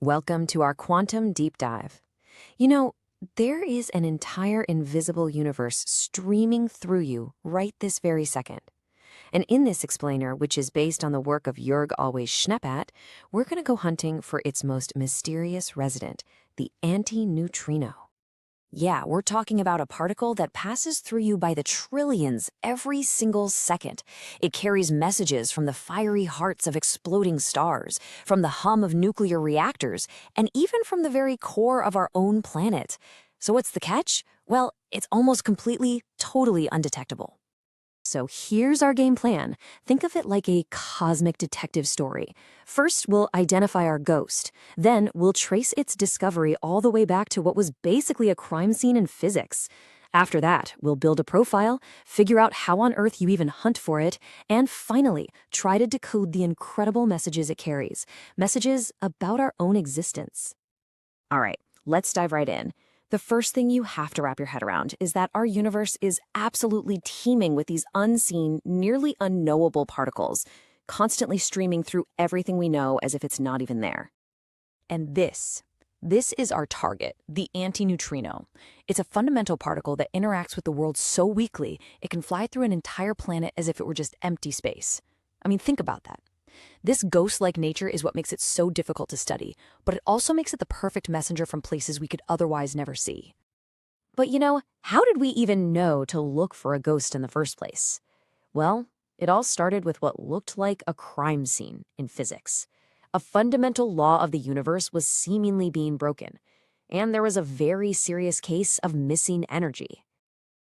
Welcome to our quantum deep dive. You know, there is an entire invisible universe streaming through you right this very second. And in this explainer, which is based on the work of Jörg Always Schneepatt, we're going to go hunting for its most mysterious resident, the antineutrino. Yeah, we're talking about a particle that passes through you by the trillions every single second. It carries messages from the fiery hearts of exploding stars, from the hum of nuclear reactors, and even from the very core of our own planet. So what's the catch? Well, it's almost completely, totally undetectable. So here's our game plan. Think of it like a cosmic detective story. First, we'll identify our ghost. Then, we'll trace its discovery all the way back to what was basically a crime scene in physics. After that, we'll build a profile, figure out how on earth you even hunt for it, and finally, try to decode the incredible messages it carries. Messages about our own existence. All right, let's dive right in. The first thing you have to wrap your head around is that our universe is absolutely teeming with these unseen, nearly unknowable particles, constantly streaming through everything we know as if it's not even there. And this is our target, the antineutrino. It's a fundamental particle that interacts with the world so weakly, it can fly through an entire planet as if it were just empty space. I mean, think about that. This ghost-like nature is what makes it so difficult to study, but it also makes it the perfect messenger from places we could otherwise never see. But how did we even know to look for a ghost in the first place? Well, it all started with what looked like a crime scene in physics. A fundamental law of the universe was seemingly being broken, and there was a very serious case of missing energy.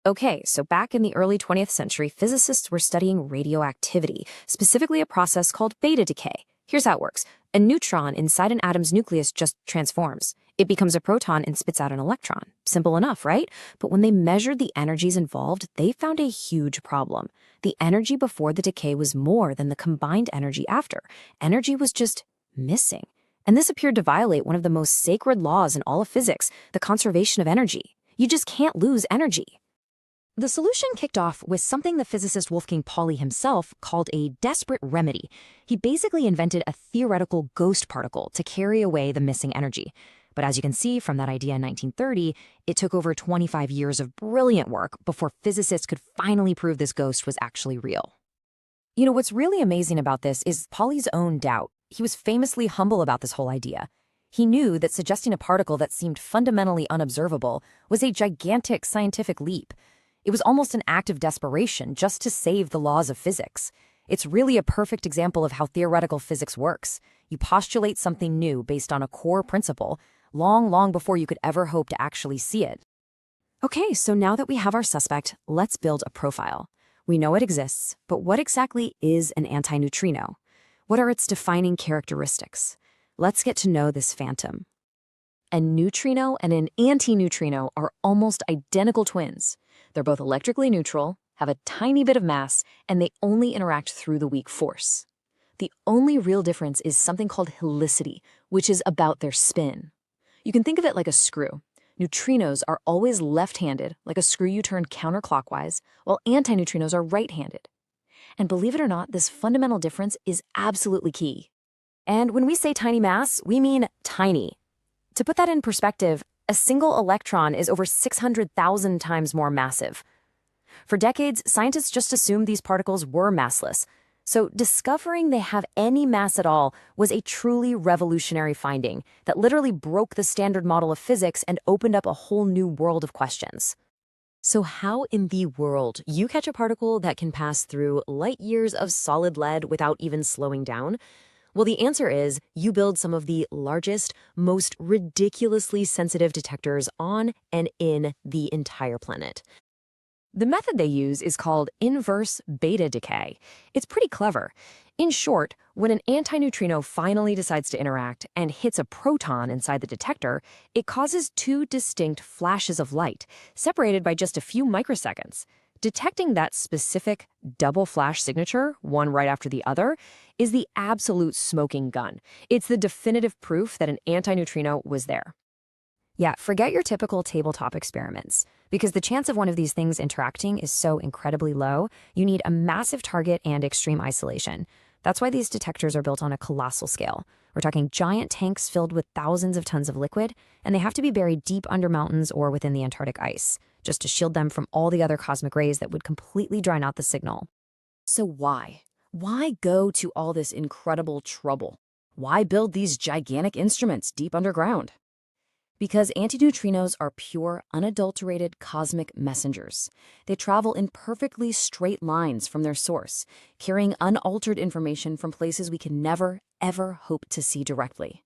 Okay, so back in the early 20th century, physicists were studying radioactivity, specifically a process called beta decay. Here's how it works. A neutron inside an atom's nucleus just transforms. It becomes a proton and spits out an electron. Simple enough, right? But when they measured the energies involved, they found a huge problem. The energy before the decay was more than the combined energy after. Energy was just missing. And this appeared to violate one of the most sacred laws in all of physics, the conservation of energy. You just can't lose energy. The solution kicked off with something the physicist Wolfgang Pauli himself called a desperate remedy. He basically invented a theoretical ghost particle to carry away the missing energy. But as you can see from that idea in 1930, it took over 25 years of brilliant work before physicists could finally prove this ghost was actually real. What's really amazing about this is Pauli's own doubt. He was famously humble about this whole idea. He knew that suggesting a particle that seemed fundamentally unobservable was a gigantic scientific leap. It was almost an act of desperation just to save the laws of physics. It's really a perfect example of how theoretical physics works. You postulate something new based on a core principle, long before you could ever hope to actually see it. Okay, so now that we have our suspect, let's build a profile. We know it exists, but what exactly is an antineutrino? What are its defining characteristics? Let's get to know this phantom. A neutrino and an antineutrino are almost identical twins. They're both electrically neutral, have a tiny bit of mass, and they only interact through the weak force. The only real difference is something called helicity, which is about their spin. You can think of it like a screw. Neutrinos are always left-handed, like a screw you turn counterclockwise, while antineutrinos are right-handed. And believe it or not, this fundamental difference is absolutely key. And when we say tiny mass, we mean tiny. To put that in perspective, a single electron is over 600,000 times more massive. For decades, scientists just assumed these particles were massless, so discovering they have any mass at all was a truly revolutionary finding that literally broke the standard model of physics and opened up a whole new world of questions. So how in the world you catch a particle that can pass through light years of solid lead without even slowing down? Well, the answer is you build some of the largest, most ridiculously sensitive detectors on and in the entire planet. The method they use is called inverse beta decay. It's pretty clever. In short, when an antineutrino finally decides to interact and hits a proton inside the detector, it causes two distinct flashes of light, separated by just a few microseconds. Detecting that specific double flash signature, one right after the other, is the absolute smoking gun. It's the definitive proof that an antineutrino was there. Yeah, forget your typical tabletop experiments. Because the chance of one of these things interacting is so incredibly low, you need a massive target and extreme isolation. That's why these detectors are built on a colossal scale. We're talking giant tanks filled with thousands of tons of liquid, and they have to be buried deep under mountains or within the Antarctic ice, just to shield them from all the other cosmic rays that would completely drown out the signal. So why? Why go to all this incredible trouble? Why build these gigantic instruments deep underground? Because antineutrinos are pure, unadulterated cosmic messengers. They travel in perfectly straight lines from their source, carrying unaltered information from places we can never, ever hope to see directly.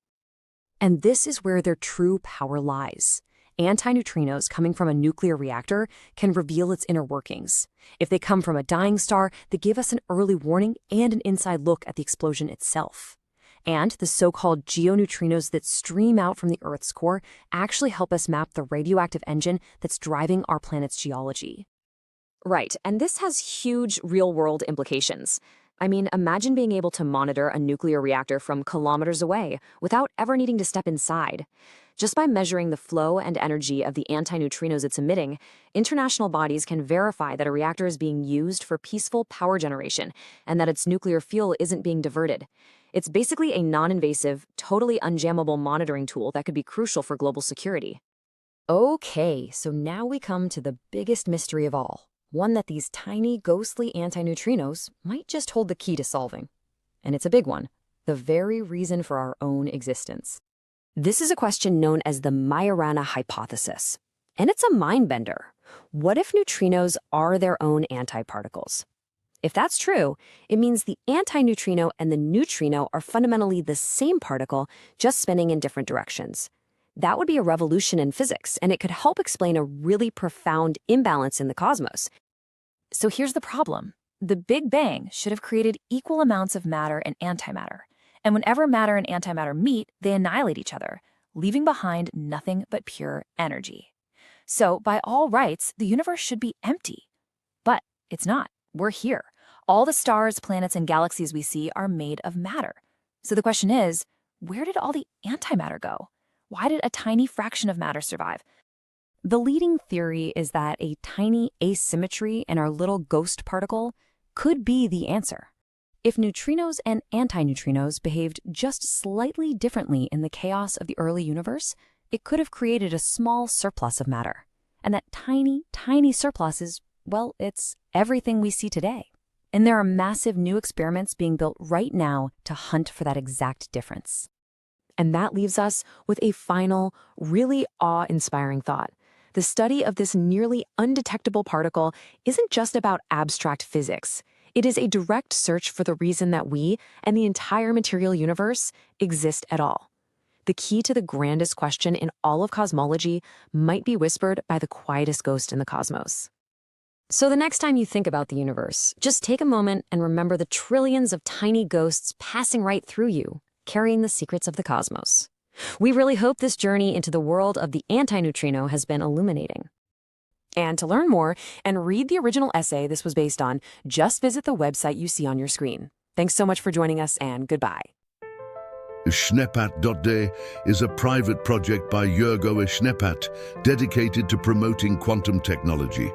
And this is where their true power lies. Antineutrinos coming from a nuclear reactor can reveal its inner workings. If they come from a dying star, they give us an early warning and an inside look at the explosion itself. And the so-called geoneutrinos that stream out from the Earth's core actually help us map the radioactive engine that's driving our planet's geology. Right, and this has huge real-world implications. I mean, imagine being able to monitor a nuclear reactor from kilometers away without ever needing to step inside. Just by measuring the flow and energy of the antineutrinos it's emitting, international bodies can verify that a reactor is being used for peaceful power generation and that its nuclear fuel isn't being diverted. It's basically a non-invasive, totally unjammable monitoring tool that could be crucial for global security. Okay, so now we come to the biggest mystery of all, one that these tiny, ghostly antineutrinos might just hold the key to solving. And it's a big one, the very reason for our own existence. This is a question known as the Majorana hypothesis. And it's a mind-bender. What if neutrinos are their own antiparticles? If that's true, it means the antineutrino and the neutrino are fundamentally the same particle, just spinning in different directions. That would be a revolution in physics, and it could help explain a really profound imbalance in the cosmos. So here's the problem. The Big Bang should have created equal amounts of matter and antimatter. And whenever matter and antimatter meet, they annihilate each other, leaving behind nothing but pure energy. So, by all rights, the universe should be empty. But it's not. We're here. All the stars, planets, and galaxies we see are made of matter. So the question is, where did all the antimatter go? Why did a tiny fraction of matter survive? The leading theory is that a tiny asymmetry in our little ghost particle could be the answer. If neutrinos and antineutrinos behaved just slightly differently in the chaos of the early universe, it could have created a small surplus of matter. And that tiny, tiny surplus is, well, it's everything we see today. And there are massive new experiments being built right now to hunt for that exact difference. And that leaves us with a final, really awe-inspiring thought. The study of this nearly undetectable particle isn't just about abstract physics. It is a direct search for the reason that we and the entire material universe exist at all. The key to the grandest question in all of cosmology might be whispered by the quietest ghost in the cosmos. So the next time you think about the universe, just take a moment and remember the trillions of tiny ghosts passing right through you, carrying the secrets of the cosmos. We really hope this journey into the world of the antineutrino has been illuminating. And to learn more and read the original essay this was based on, just visit the website you see on your screen. Thanks so much for joining us, and goodbye. Schneppat.de is a private project by Jurgo Schneppat dedicated to promoting quantum technology.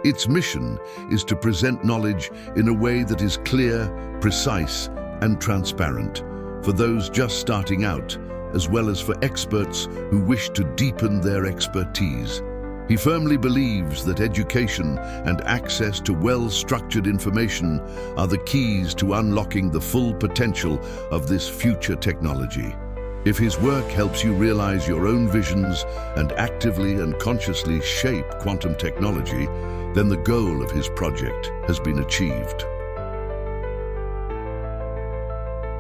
Its mission is to present knowledge in a way that is clear, precise, and transparent for those just starting out, as well as for experts who wish to deepen their expertise. He firmly believes that education and access to well-structured information are the keys to unlocking the full potential of this future technology. If his work helps you realize your own visions and actively and consciously shape quantum technology, then the goal of his project has been achieved.